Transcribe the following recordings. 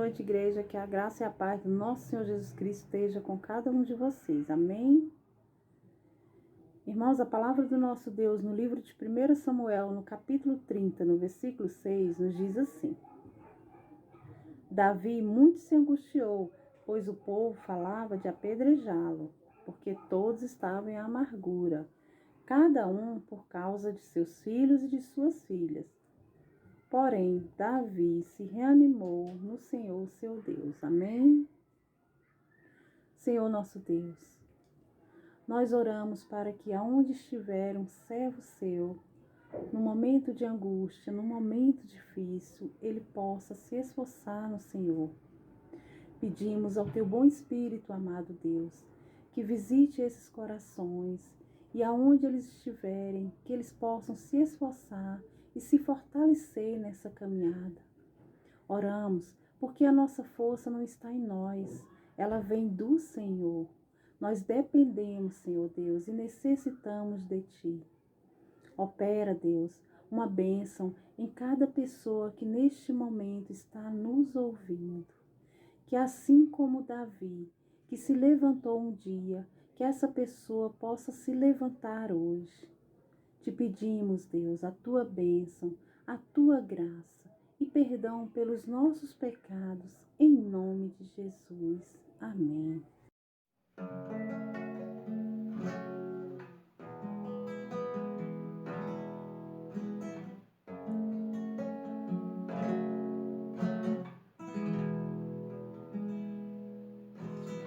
noite, igreja. Que a graça e a paz do nosso Senhor Jesus Cristo esteja com cada um de vocês. Amém? Irmãos, a palavra do nosso Deus no livro de 1 Samuel, no capítulo 30, no versículo 6, nos diz assim: Davi muito se angustiou, pois o povo falava de apedrejá-lo, porque todos estavam em amargura, cada um por causa de seus filhos e de suas filhas. Porém, Davi se reanimou no Senhor, seu Deus. Amém? Senhor nosso Deus, nós oramos para que aonde estiver um servo seu, no momento de angústia, no momento difícil, ele possa se esforçar no Senhor. Pedimos ao teu bom Espírito, amado Deus, que visite esses corações e aonde eles estiverem, que eles possam se esforçar e se fortalecer nessa caminhada. Oramos porque a nossa força não está em nós, ela vem do Senhor. Nós dependemos, Senhor Deus, e necessitamos de Ti. Opera, Deus, uma bênção em cada pessoa que neste momento está nos ouvindo. Que assim como Davi, que se levantou um dia, que essa pessoa possa se levantar hoje. Te pedimos, Deus, a Tua bênção, a Tua graça e perdão pelos nossos pecados, em nome de Jesus. Amém.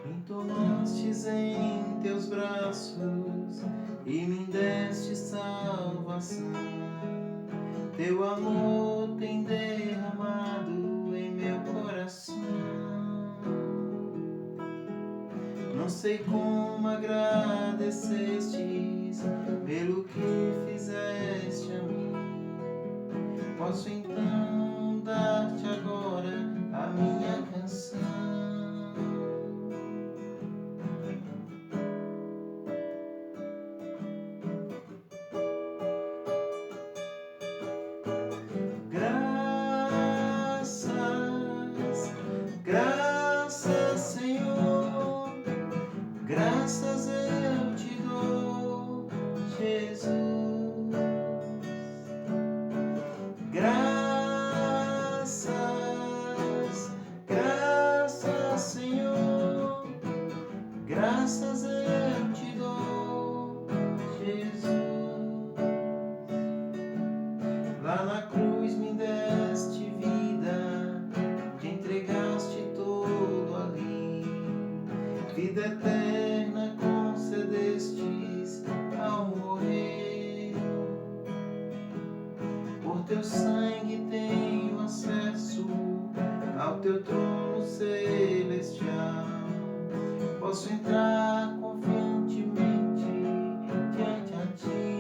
Me tomastes em teus braços e me deste salvação. Teu amor tem derramado em meu coração. Não sei como agradecestes pelo que fizeste a mim. Posso então dar-te agora a minha canção. Graças, Senhor, graças eu te dou, Jesus. Graças, Senhor, graças eu te dou, Jesus. Lá na cruz me deste vida, te entregaste todo ali. Vida eterna concedestes ao morrer. Por teu sangue tenho acesso ao teu trono celestial. Posso entrar confiantemente diante a ti.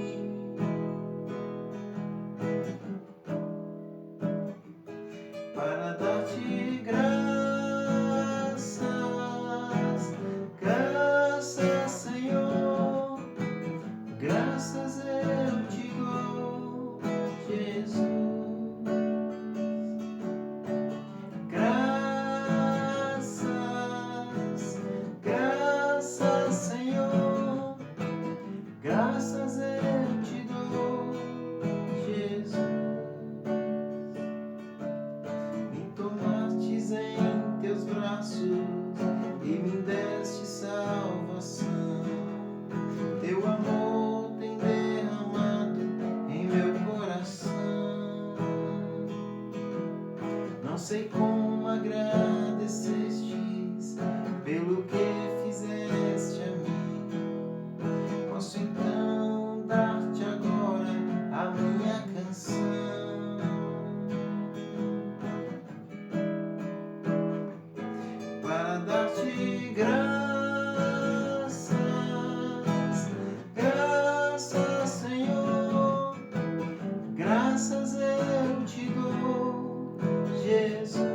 Para dar-te graças, Senhor, graças eu te dou, Jesus. Graças, Senhor, graças eu te dou, Jesus. Me tomastes em teus braços e me deste salvação. Teu amor tem derramado em meu coração. Não sei como agradecestes pelo que fizeste a mim. Posso então dar-te agora a minha canção. Para dar-te graças, Senhor, graças eu te dou, Jesus.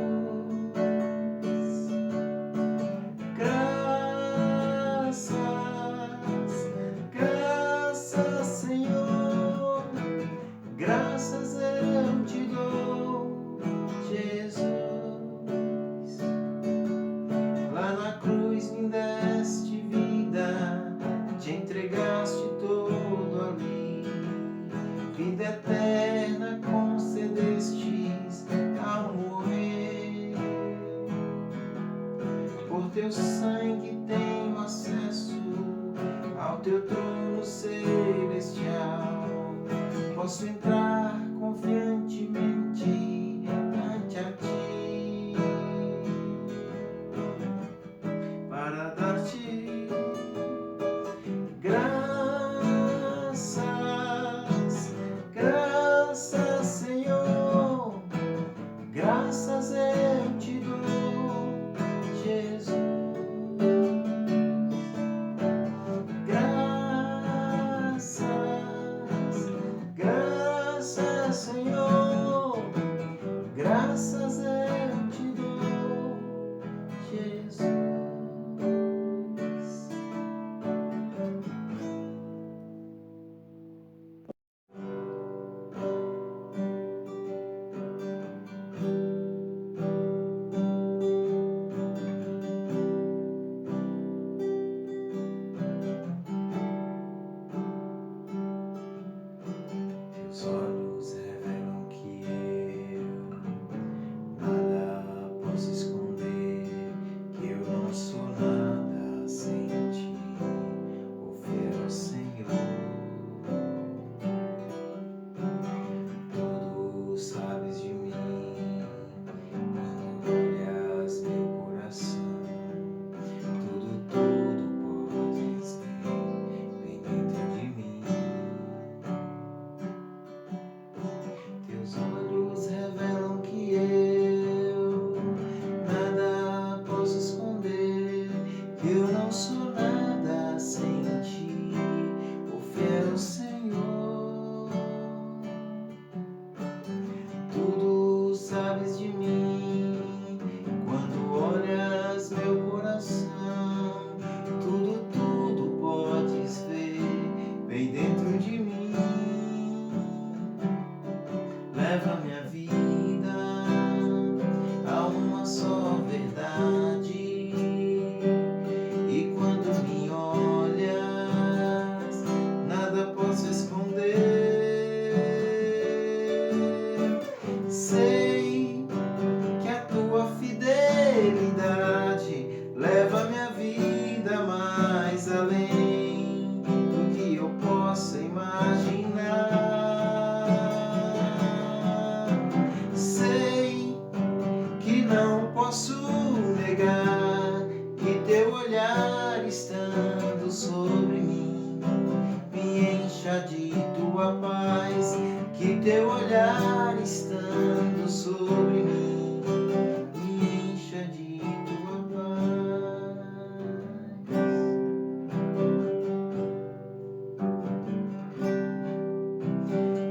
Graças, Senhor, graças eu te dou, Jesus. por teu sangue tenho acesso ao teu trono celestial. Posso entrar confiantemente ante a ti para dar-te graças, graças, Senhor, graças eu te dou, Jesus. Graças, Senhor, graças eu te dou, Jesus. Teus olhos revelam que eu nada posso esconder, que eu não sou nada sem ti, ó Senhor. Tudo sabes de mim, quando olhas meu coração, tudo podes ver bem dentro de mim. Teus olhos revelam que eu nada posso esconder, que eu não sou nada sem ti, ó Senhor. Tudo sabes de mim, quando olhas meu coração, tudo podes ver bem dentro de mim. Leva minha vida a uma só verdade, e quando me olhas, nada posso esconder. Sei que a tua fidelidade leva minha vida mais além do que eu possa imaginar. Sei que não posso negar que teu olhar estando sobre mim me encha de tua paz, que teu olhar estando sobre mim me encha de tua paz.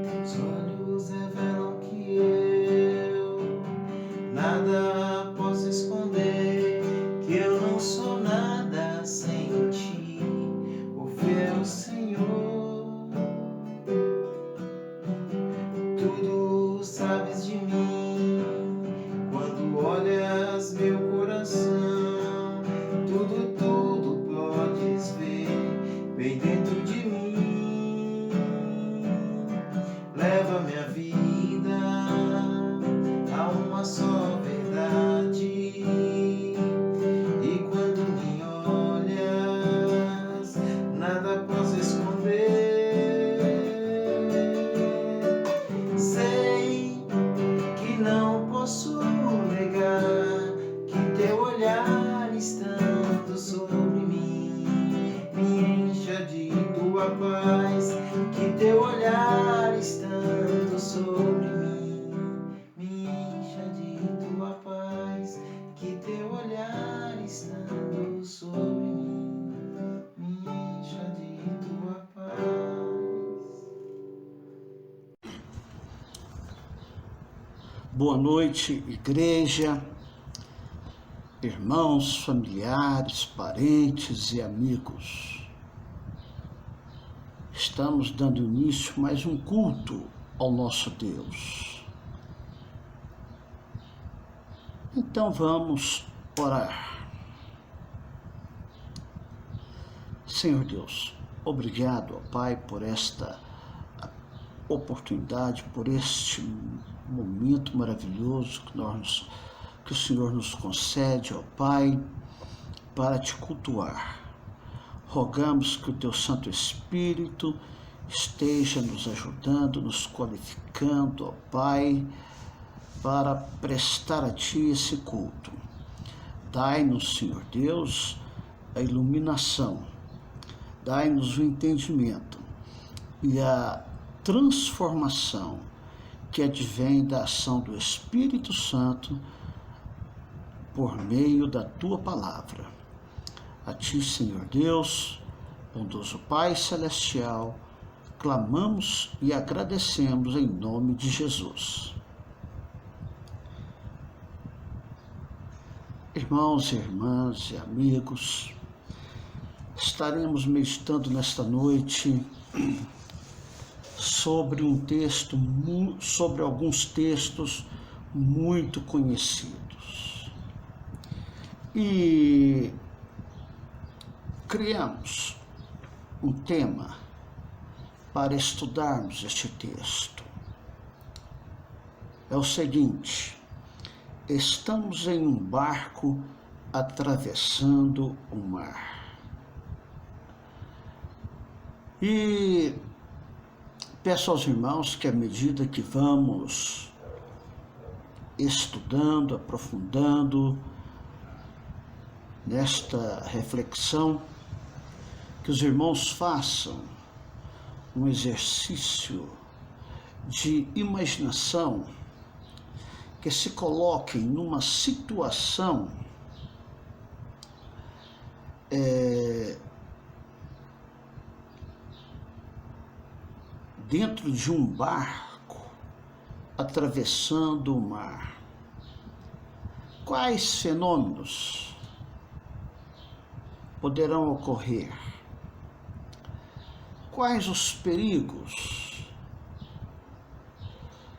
Teus olhos revelam que eu nada posso esconder, que eu não sou nada sem ti, ó Senhor. Tudo sabes de mim, quando olhas meu coração, tudo podes ver bem dentro de mim. Leva minha vida a uma só verdade, e quando me olhas, nada posso esconder. Sei que não posso negar que teu olhar estando sobre mim me encha de tua paz, que teu olhar estando sobre mim me encha de tua paz, que teu olhar estando sobre mim me encha de tua paz. Boa noite, igreja, irmãos, familiares, parentes e amigos. Estamos dando início a mais um culto ao nosso Deus. Então vamos orar. Senhor Deus, obrigado, ó Pai, por esta oportunidade, por este momento maravilhoso que o Senhor nos concede, ó Pai, para te cultuar. Rogamos que o teu Santo Espírito esteja nos ajudando, nos qualificando, ó Pai, para prestar a Ti esse culto. Dai-nos, Senhor Deus, a iluminação, dai-nos o entendimento e a transformação que advém da ação do Espírito Santo por meio da Tua palavra. A Ti, Senhor Deus, bondoso Pai Celestial, clamamos e agradecemos em nome de Jesus. Irmãos e irmãs e amigos, estaremos meditando nesta noite sobre alguns textos muito conhecidos. E criamos um tema para estudarmos este texto. É o seguinte: estamos em um barco atravessando o mar. E peço aos irmãos que, à medida que vamos estudando, aprofundando nesta reflexão, que os irmãos façam um exercício de imaginação, que se coloquem numa situação dentro de um barco atravessando o mar. Quais fenômenos poderão ocorrer? Quais os perigos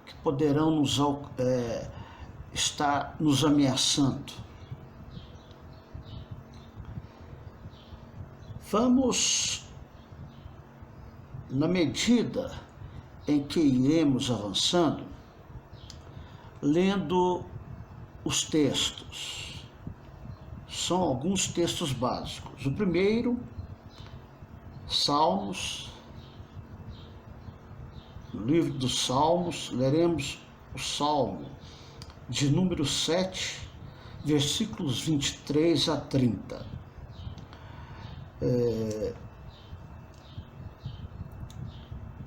que poderão estar nos ameaçando? Vamos, na medida em que iremos avançando, lendo os textos. São alguns textos básicos. O primeiro, Salmos. No livro dos Salmos, leremos o Salmo de número 7, versículos 23 a 30.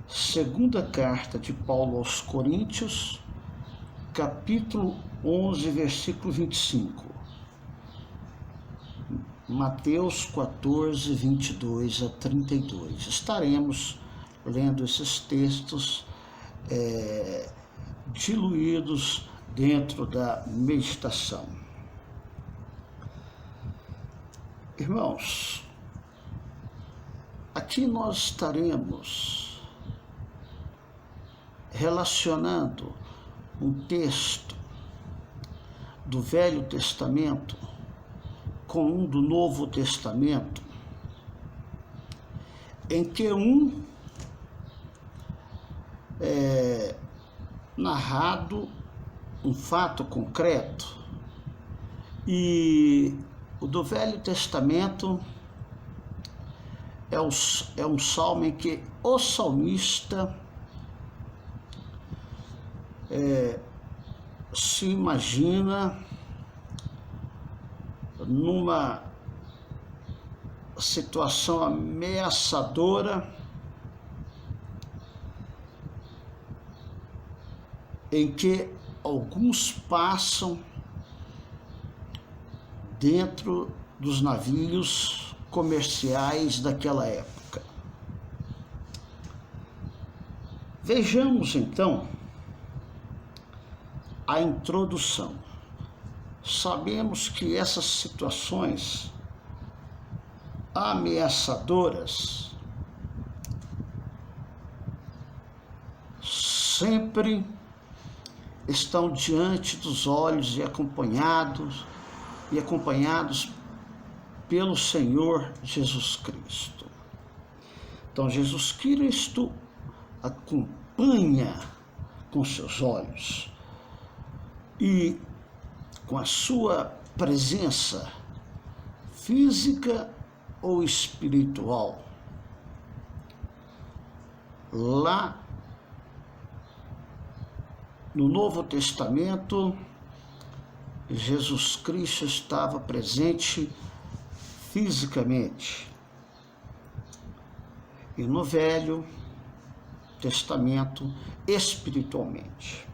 Segunda carta de Paulo aos Coríntios, capítulo 11, versículo 25. Mateus 14, 22 a 32. Estaremos lendo esses textos diluídos dentro da meditação. Irmãos, aqui nós estaremos relacionando um texto do Velho Testamento com um do Novo Testamento, em que um é narrado um fato concreto, e o do Velho Testamento é um salmo em que o salmista se imagina numa situação ameaçadora em que alguns passam dentro dos navios comerciais daquela época. Vejamos então a introdução. Sabemos que essas situações ameaçadoras sempre estão diante dos olhos e acompanhados pelo Senhor Jesus Cristo. Então, Jesus Cristo acompanha com seus olhos e com a sua presença física ou espiritual. Lá no Novo Testamento, Jesus Cristo estava presente fisicamente. E no Velho Testamento, espiritualmente.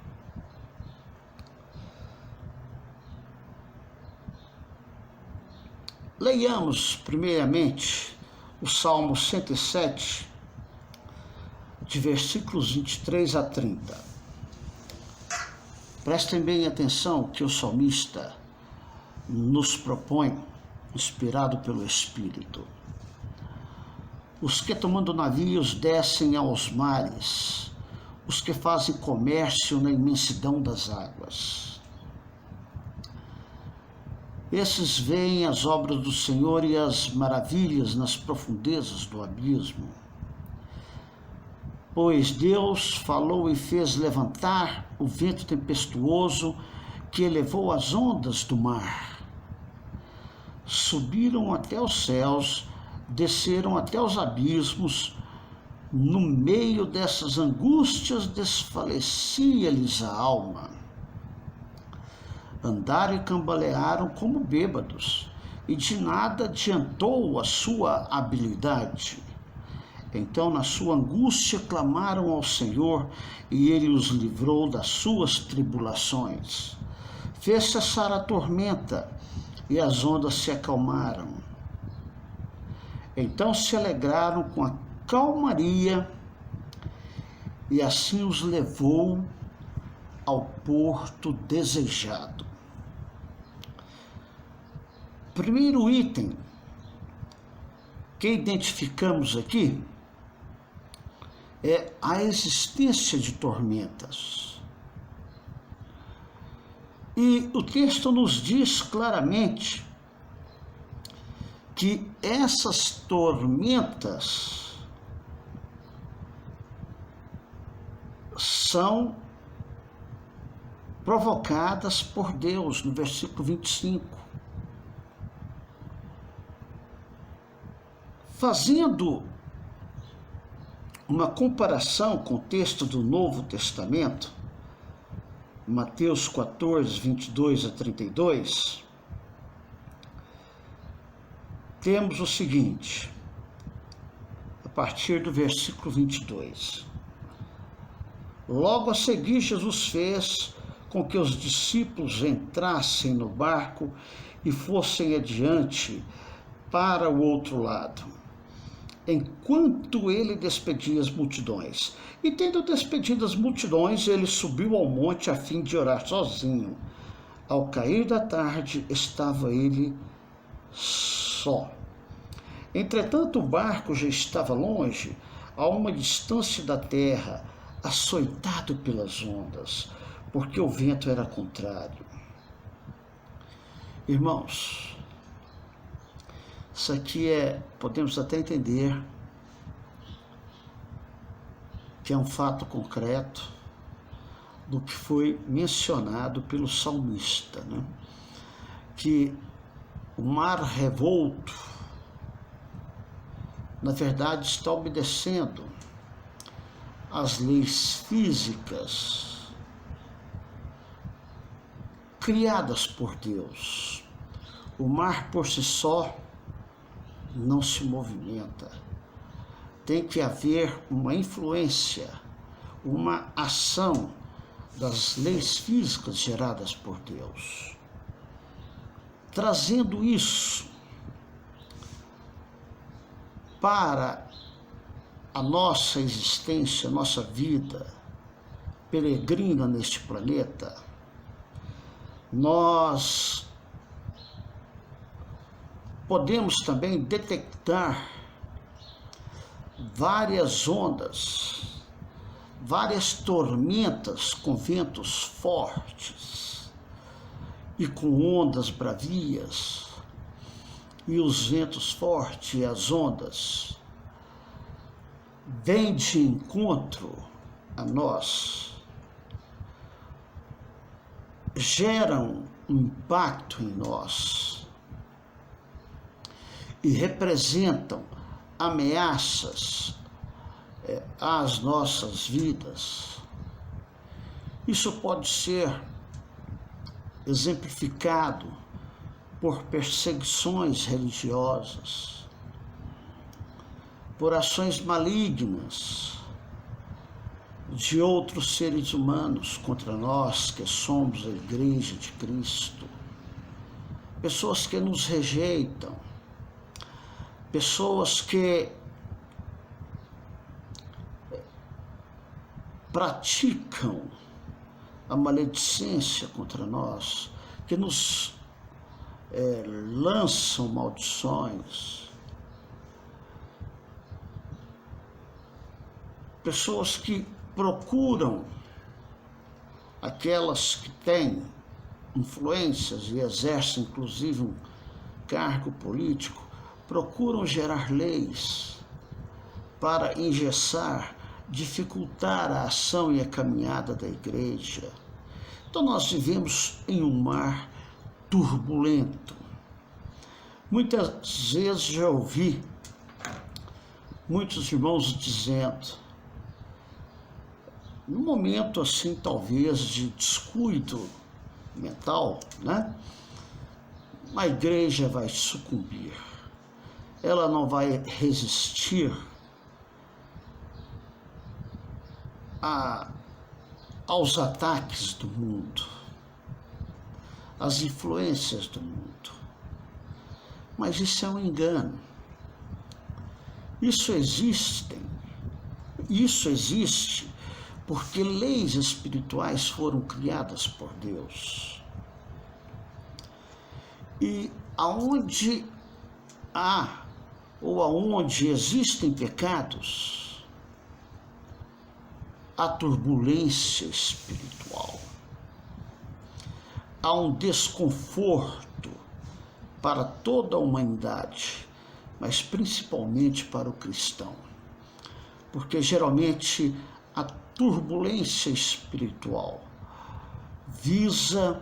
Leiamos, primeiramente, o Salmo 107, de versículos 23 a 30. Prestem bem atenção que o salmista nos propõe, inspirado pelo Espírito. Os que tomando navios descem aos mares, os que fazem comércio na imensidão das águas. Esses veem as obras do Senhor e as maravilhas nas profundezas do abismo. Pois Deus falou e fez levantar o vento tempestuoso que elevou as ondas do mar. Subiram até os céus, desceram até os abismos. No meio dessas angústias desfalecia-lhes a alma. Andaram e cambalearam como bêbados, e de nada adiantou a sua habilidade. Então, na sua angústia, clamaram ao Senhor, e ele os livrou das suas tribulações. Fez cessar a tormenta, e as ondas se acalmaram. Então se alegraram com a calmaria, e assim os levou ao porto desejado. Primeiro item que identificamos aqui é a existência de tormentas. E o texto nos diz claramente que essas tormentas são provocadas por Deus, no versículo 25. Fazendo uma comparação com o texto do Novo Testamento, Mateus 14, 22 a 32, temos o seguinte, a partir do versículo 22. Logo a seguir, Jesus fez com que os discípulos entrassem no barco e fossem adiante para o outro lado, enquanto ele despedia as multidões. E tendo despedido as multidões, ele subiu ao monte a fim de orar sozinho. Ao cair da tarde, estava ele só. Entretanto, o barco já estava longe, a uma distância da terra, açoitado pelas ondas, porque o vento era contrário. Irmãos, isso aqui podemos até entender que é um fato concreto do que foi mencionado pelo salmista, né? Que o mar revolto, na verdade, está obedecendo às leis físicas criadas por Deus. O mar por si só não se movimenta. Tem que haver uma influência, uma ação das leis físicas geradas por Deus. Trazendo isso para a nossa existência, a nossa vida peregrina neste planeta, nós podemos também detectar várias ondas, várias tormentas com ventos fortes e com ondas bravias, e os ventos fortes e as ondas vêm de encontro a nós, geram um impacto em nós. e representam ameaças às nossas vidas. Isso pode ser exemplificado por perseguições religiosas, por ações malignas de outros seres humanos contra nós que somos a Igreja de Cristo, pessoas que nos rejeitam, pessoas que praticam a maledicência contra nós, que nos lançam maldições, pessoas que procuram, aquelas que têm influências e exercem inclusive um cargo político, procuram gerar leis para engessar, dificultar a ação e a caminhada da igreja. Então nós vivemos em um mar turbulento. Muitas vezes já ouvi muitos irmãos dizendo, num momento assim talvez de descuido mental, né? A igreja vai sucumbir, ela não vai resistir aos ataques do mundo, às influências do mundo. Mas isso é um engano. Isso existe porque leis espirituais foram criadas por Deus. E aonde há ou aonde existem pecados, há turbulência espiritual. Há um desconforto para toda a humanidade, mas principalmente para o cristão. Porque geralmente a turbulência espiritual visa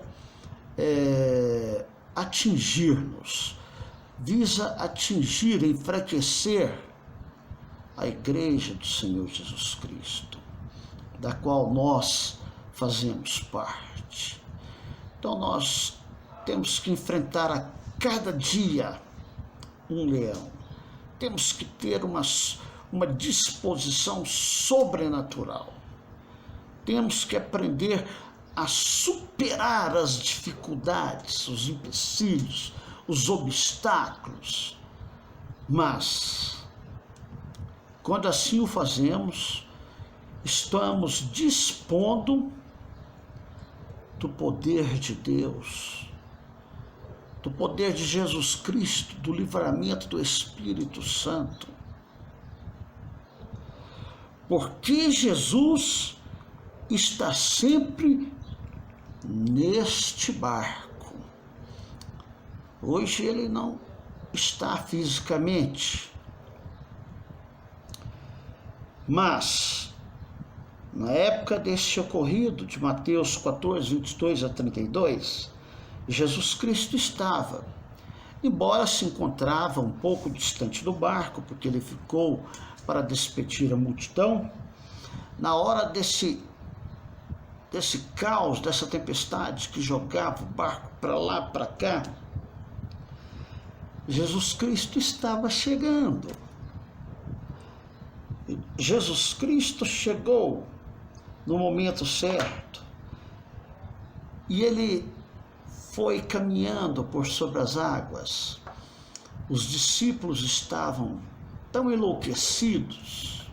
atingir-nos, visa atingir, enfraquecer a igreja do Senhor Jesus Cristo, da qual nós fazemos parte. Então nós temos que enfrentar a cada dia um leão. Temos que ter uma disposição sobrenatural. Temos que aprender a superar as dificuldades, os empecilhos, os obstáculos. Mas, quando assim o fazemos, estamos dispondo do poder de Deus, do poder de Jesus Cristo, do livramento do Espírito Santo. Porque Jesus está sempre neste barco. Hoje ele não está fisicamente, mas na época deste ocorrido de Mateus 14, 22 a 32, Jesus Cristo estava, embora se encontrava um pouco distante do barco, porque ele ficou para despedir a multidão. Na hora desse caos, dessa tempestade que jogava o barco para lá, para cá, Jesus Cristo estava chegando. Jesus Cristo chegou no momento certo e ele foi caminhando por sobre as águas. Os discípulos estavam tão enlouquecidos,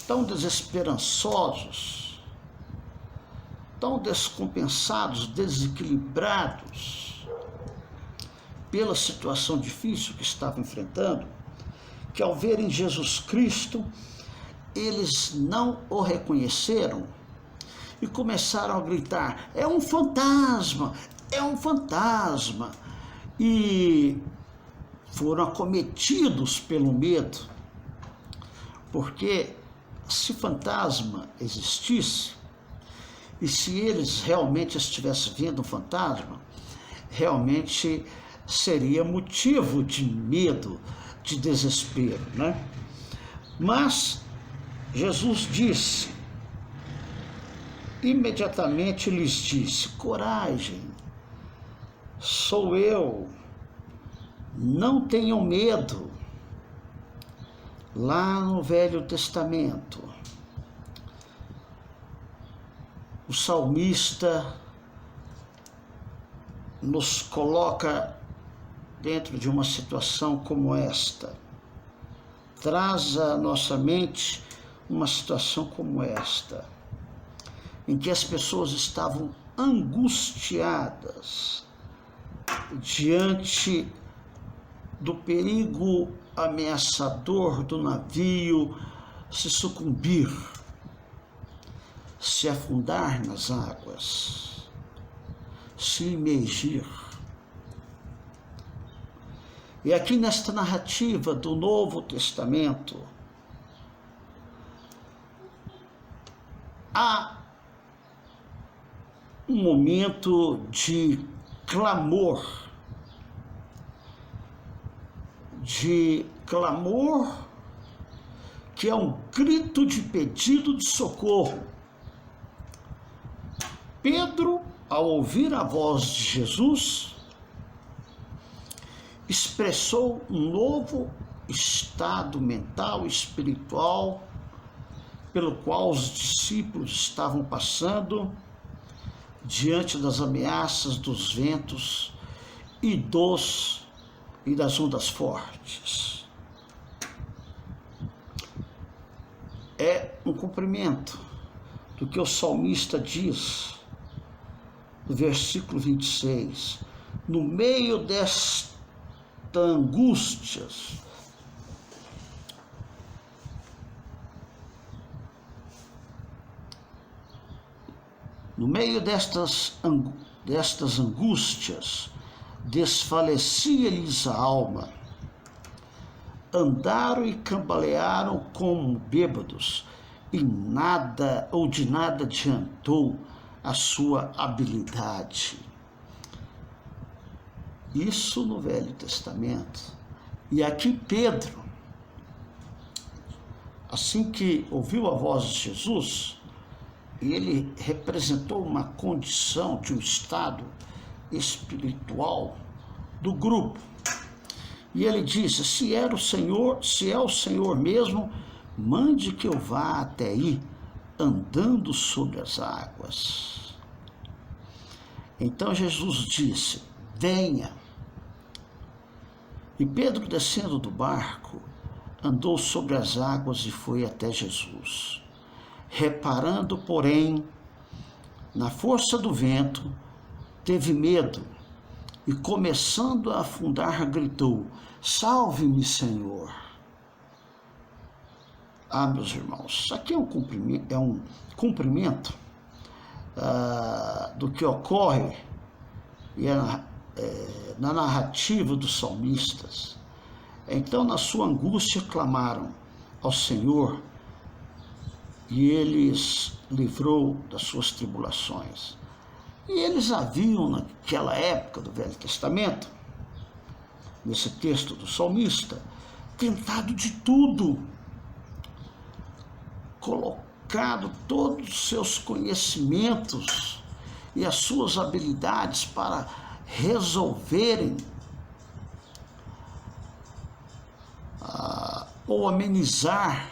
tão desesperançosos, tão descompensados, desequilibrados pela situação difícil que estavam enfrentando, que ao verem Jesus Cristo, eles não o reconheceram e começaram a gritar: é um fantasma, é um fantasma! E foram acometidos pelo medo, porque se fantasma existisse, e se eles realmente estivessem vendo um fantasma, realmente seria motivo de medo, de desespero, né? Mas Jesus disse, imediatamente lhes disse, coragem, sou eu, não tenham medo. Lá no Velho Testamento, o salmista nos coloca dentro de uma situação como esta, traz à nossa mente uma situação como esta, em que as pessoas estavam angustiadas diante do perigo ameaçador do navio se sucumbir, se afundar nas águas, se imergir. E aqui nesta narrativa do Novo Testamento, há um momento de clamor, que é um grito de pedido de socorro. Pedro, ao ouvir a voz de Jesus, expressou um novo estado mental e espiritual pelo qual os discípulos estavam passando diante das ameaças dos ventos e das ondas fortes. É um cumprimento do que o salmista diz no versículo 26, no meio desta angústia, destas angústias, desfalecia-lhes a alma. Andaram e cambalearam como bêbados, e de nada adiantou a sua habilidade. Isso no Velho Testamento. E aqui Pedro, assim que ouviu a voz de Jesus, ele representou uma condição de um estado espiritual do grupo. E ele disse, se é o Senhor mesmo, mande que eu vá até aí, andando sobre as águas. Então Jesus disse, venha. E Pedro, descendo do barco, andou sobre as águas e foi até Jesus. Reparando, porém, na força do vento, teve medo e, começando a afundar, gritou, salve-me, Senhor. Meus irmãos, isso aqui é um cumprimento do que ocorre na narrativa dos salmistas. Então, na sua angústia, clamaram ao Senhor e eles livrou das suas tribulações. E eles haviam, naquela época do Velho Testamento, nesse texto do salmista, tentado de tudo, colocado todos os seus conhecimentos e as suas habilidades para resolverem ou amenizar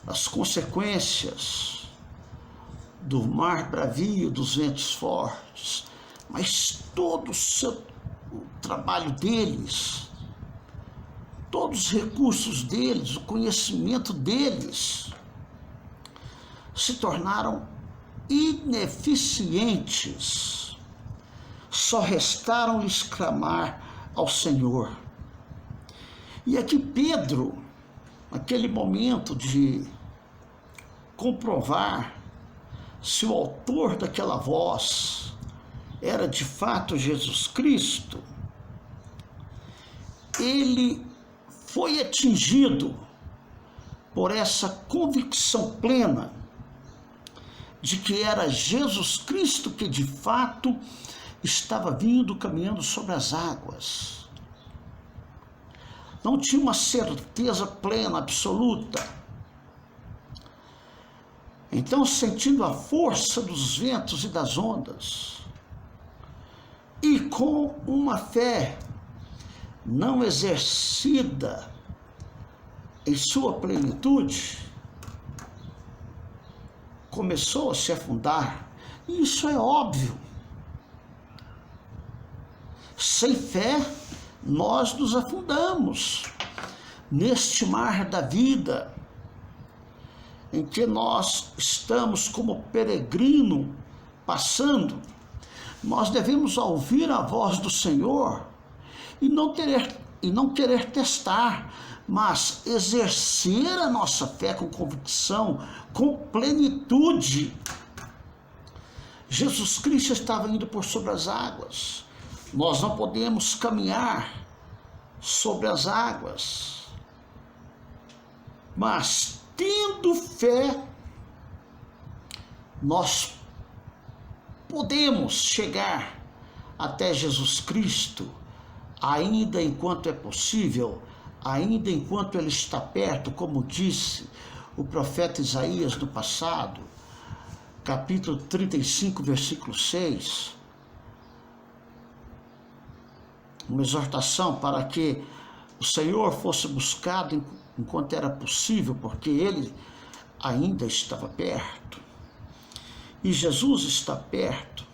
as consequências do mar bravio, dos ventos fortes, mas todo o trabalho deles, todos os recursos deles, o conhecimento deles, se tornaram ineficientes. Só restaram-lhes clamar ao Senhor. E aqui Pedro, naquele momento de comprovar se o autor daquela voz era de fato Jesus Cristo, ele foi atingido por essa convicção plena de que era Jesus Cristo que de fato estava vindo caminhando sobre as águas. Não tinha uma certeza plena, absoluta. Então, sentindo a força dos ventos e das ondas, e com uma fé não exercida em sua plenitude, começou a se afundar. E isso é óbvio. Sem fé, nós nos afundamos neste mar da vida, em que nós estamos como peregrino passando. Nós devemos ouvir a voz do Senhor e não querer testar, mas exercer a nossa fé com convicção, com plenitude. Jesus Cristo estava indo por sobre as águas. Nós não podemos caminhar sobre as águas, mas tendo fé, nós podemos chegar até Jesus Cristo, ainda enquanto é possível, ainda enquanto Ele está perto, como disse o profeta Isaías no passado, capítulo 35, versículo 6, uma exortação para que o Senhor fosse buscado enquanto era possível, porque Ele ainda estava perto. E Jesus está perto,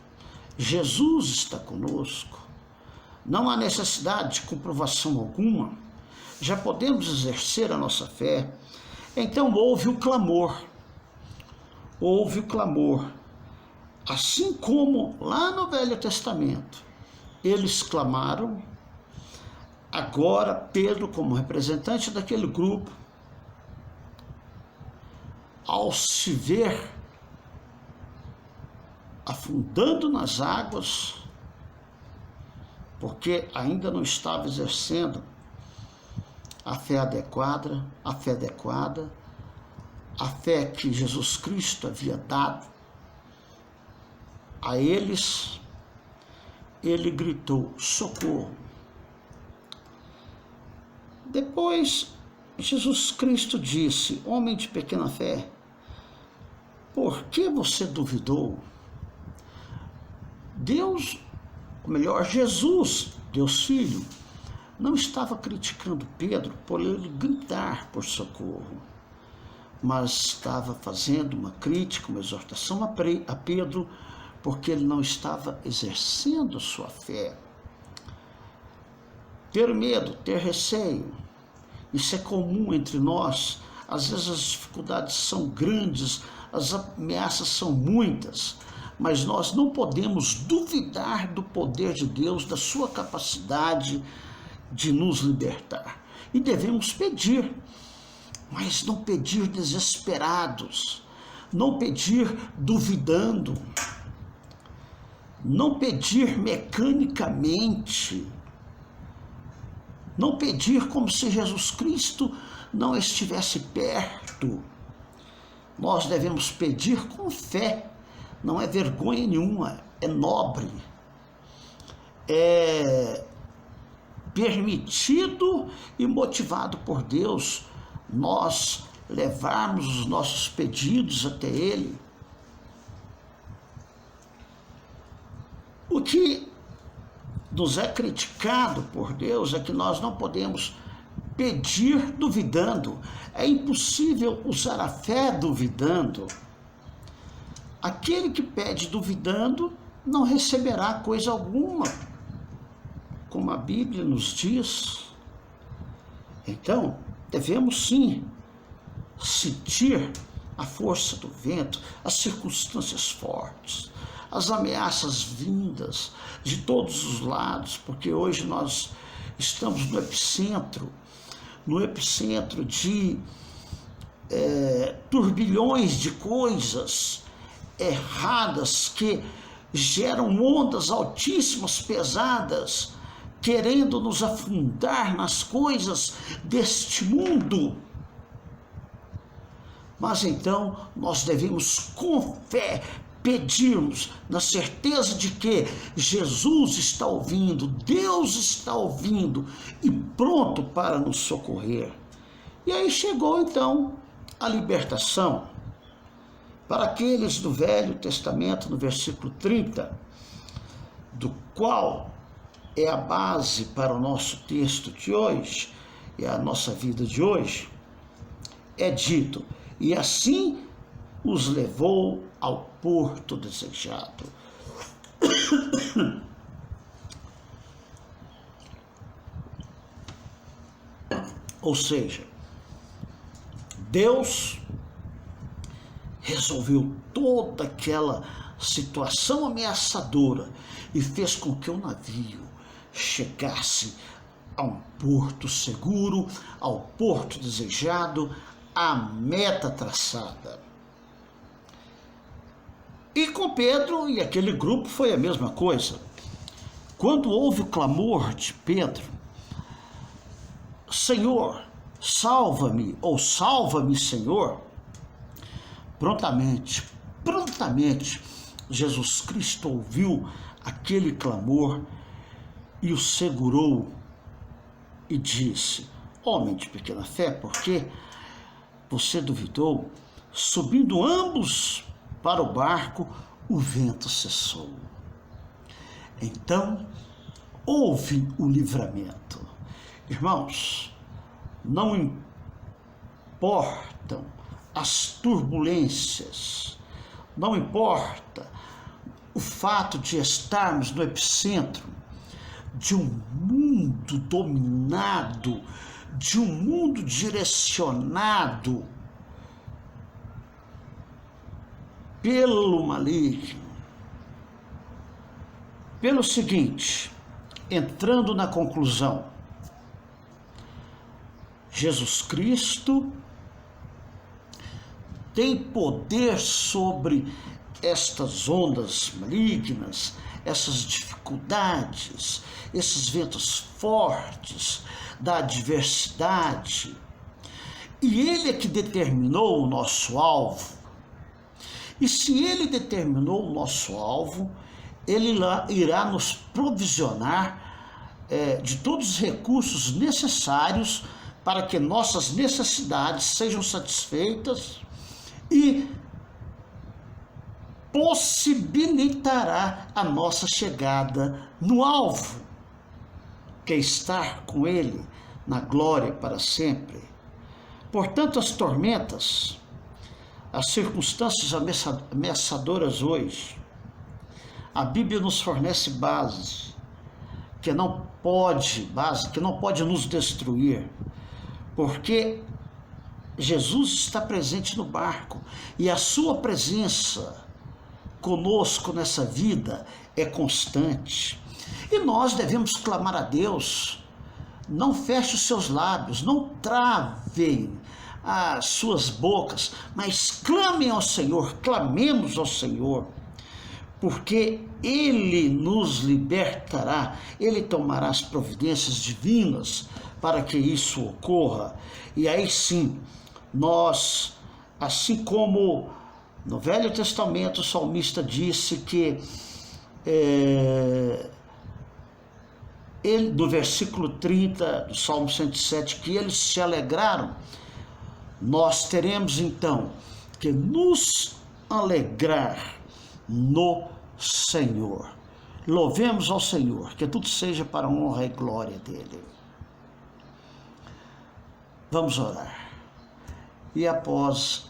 Jesus está conosco. Não há necessidade de comprovação alguma, já podemos exercer a nossa fé. Então houve o clamor, assim como lá no Velho Testamento, eles clamaram. Agora Pedro, como representante daquele grupo, ao se ver afundando nas águas, porque ainda não estava exercendo a fé adequada, a fé que Jesus Cristo havia dado a eles, ele gritou: socorro. Depois, Jesus Cristo disse: homem de pequena fé, por que você duvidou? Jesus, Deus Filho, não estava criticando Pedro por ele gritar por socorro, mas estava fazendo uma crítica, uma exortação a Pedro, porque ele não estava exercendo sua fé. Ter medo, ter receio, isso é comum entre nós. Às vezes as dificuldades são grandes, as ameaças são muitas, mas nós não podemos duvidar do poder de Deus, da sua capacidade de nos libertar. E devemos pedir, mas não pedir desesperados, não pedir duvidando, não pedir mecanicamente, não pedir como se Jesus Cristo não estivesse perto. Nós devemos pedir com fé, não é vergonha nenhuma, é nobre, é permitido e motivado por Deus nós levarmos os nossos pedidos até Ele. O que nos é criticado por Deus é que nós não podemos pedir duvidando. É impossível usar a fé duvidando. Aquele que pede duvidando não receberá coisa alguma, como a Bíblia nos diz. Então, devemos sim sentir a força do vento, as circunstâncias fortes, as ameaças vindas de todos os lados, porque hoje nós estamos no epicentro de turbilhões de coisas erradas que geram ondas altíssimas, pesadas, querendo nos afundar nas coisas deste mundo. Mas então nós devemos com fé pedirmos, na certeza de que Jesus está ouvindo, Deus está ouvindo e pronto para nos socorrer. E aí chegou então a libertação para aqueles do Velho Testamento, no versículo 30, do qual é a base para o nosso texto de hoje, e a nossa vida de hoje. É dito: e assim os levou ao porto desejado. Ou seja, Deus resolveu toda aquela situação ameaçadora e fez com que o navio chegasse a um porto seguro, ao porto desejado, à meta traçada. E com Pedro e aquele grupo foi a mesma coisa. Quando houve o clamor de Pedro, Senhor, salva-me, ou salva-me, Senhor, prontamente, Jesus Cristo ouviu aquele clamor e o segurou e disse: homem de pequena fé, por que você duvidou? Subindo ambos para o barco, o vento cessou. Então houve o livramento. Irmãos, não importam as turbulências, não importa o fato de estarmos no epicentro de um mundo dominado, de um mundo direcionado pelo maligno. Pelo seguinte, entrando na conclusão, Jesus Cristo tem poder sobre estas ondas malignas, essas dificuldades, esses ventos fortes da adversidade. E Ele é que determinou o nosso alvo. E se Ele determinou o nosso alvo, Ele irá nos provisionar de todos os recursos necessários para que nossas necessidades sejam satisfeitas e possibilitará a nossa chegada no alvo, que é estar com Ele na glória para sempre. Portanto, as tormentas, as circunstâncias ameaçadoras hoje, a Bíblia nos fornece base que não pode nos destruir, porque Jesus está presente no barco e a sua presença conosco nessa vida é constante. E nós devemos clamar a Deus. Não feche os seus lábios, não travem as suas bocas, mas clamem ao Senhor, clamemos ao Senhor, porque Ele nos libertará, Ele tomará as providências divinas para que isso ocorra. E aí sim, nós, assim como no Velho Testamento o salmista disse que, ele, no versículo 30 do Salmo 107, que eles se alegraram, nós teremos então que nos alegrar no Senhor. Louvemos ao Senhor, que tudo seja para a honra e glória dele. Vamos orar. E após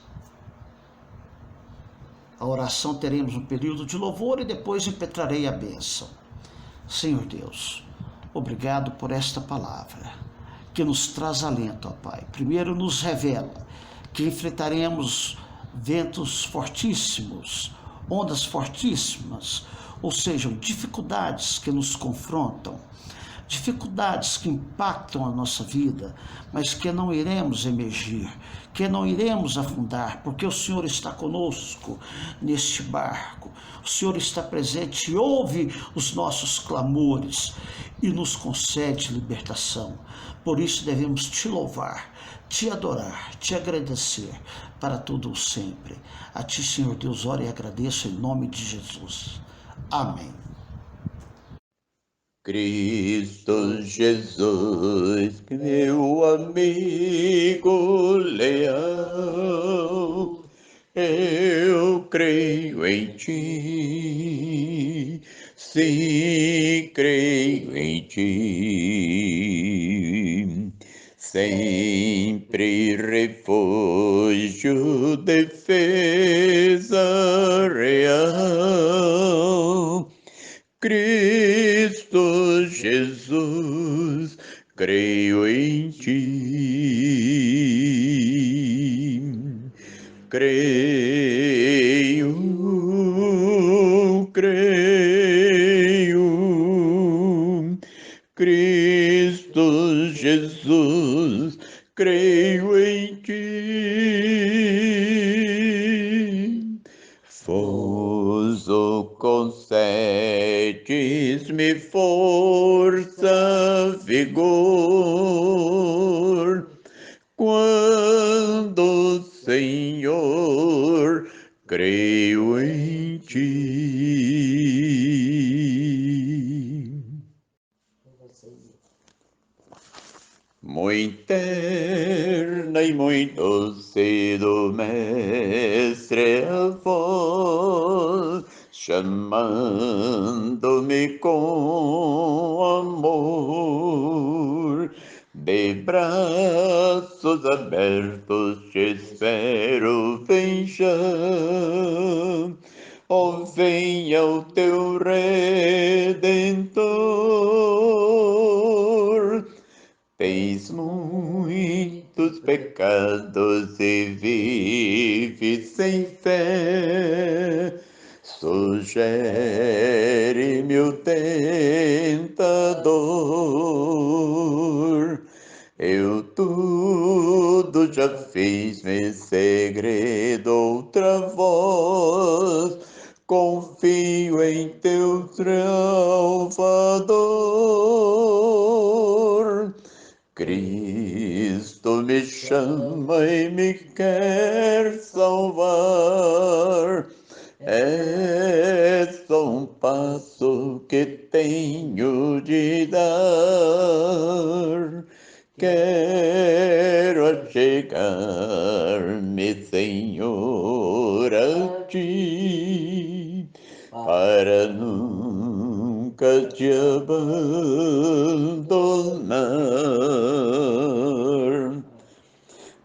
a oração teremos um período de louvor e depois impetrarei a bênção. Senhor Deus, obrigado por esta palavra, que nos traz alento, ó Pai. Primeiro nos revela que enfrentaremos ventos fortíssimos, ondas fortíssimas, ou sejam, dificuldades que nos confrontam, dificuldades que impactam a nossa vida, mas que não iremos emergir, que não iremos afundar, porque o Senhor está conosco neste barco. O Senhor está presente e ouve os nossos clamores e nos concede libertação. Por isso devemos te louvar, te adorar, te agradecer para todo o sempre. A ti, Senhor Deus, oro e agradeço em nome de Jesus. Amém. Cristo Jesus, meu amigo leal, eu creio em ti, sim, creio em ti, sempre refúgio, defesa real. Cristo Jesus, creio em ti. Creio, Cristo Jesus, creio em ti. Força concedes-me força, vigor, quando, Senhor, creio em ti. Muito terna e muito cedo, Mestre, a voz, chamando-me com amor, de braços abertos te espero, vem já, oh, venha o teu Redentor. Tens muitos pecados e vive sem fé. Sugere-me o tentador. Eu tudo já fiz, me segredo outra voz. Confio em teu Salvador. Cristo me chama e me quer salvar. É só um passo que tenho de dar. Quero achegar-me, Senhor, a ti, para nunca te abandonar.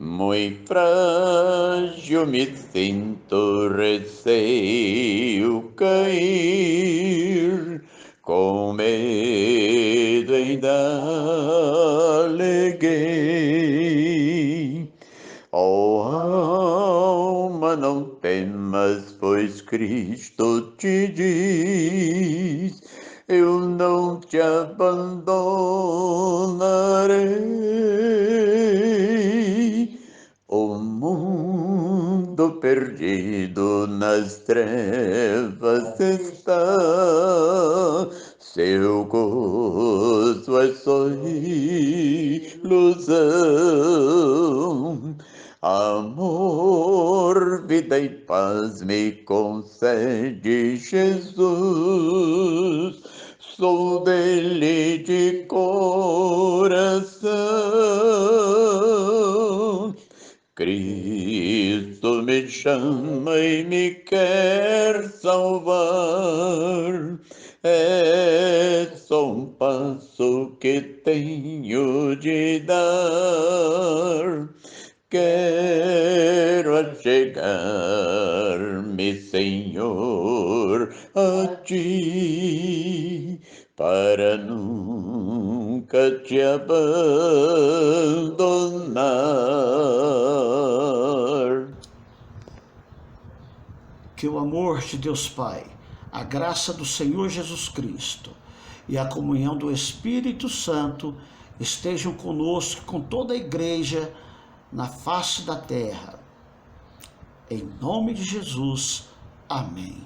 Muito frágil me sinto, receio cair, com medo indaguei. Oh, alma, não temas, pois Cristo te diz, eu não te abandonarei. O mundo perdido nas trevas está, seu gozo é só ilusão. Amor, vida e paz me concede Jesus, sou dele de coração. Cristo me chama e me quer salvar. É só um passo que tenho de dar. Quero achegar-me, Senhor, a ti, para nunca te abandonar. Que o amor de Deus Pai, a graça do Senhor Jesus Cristo e a comunhão do Espírito Santo estejam conosco, com toda a igreja na face da terra. Em nome de Jesus, amém.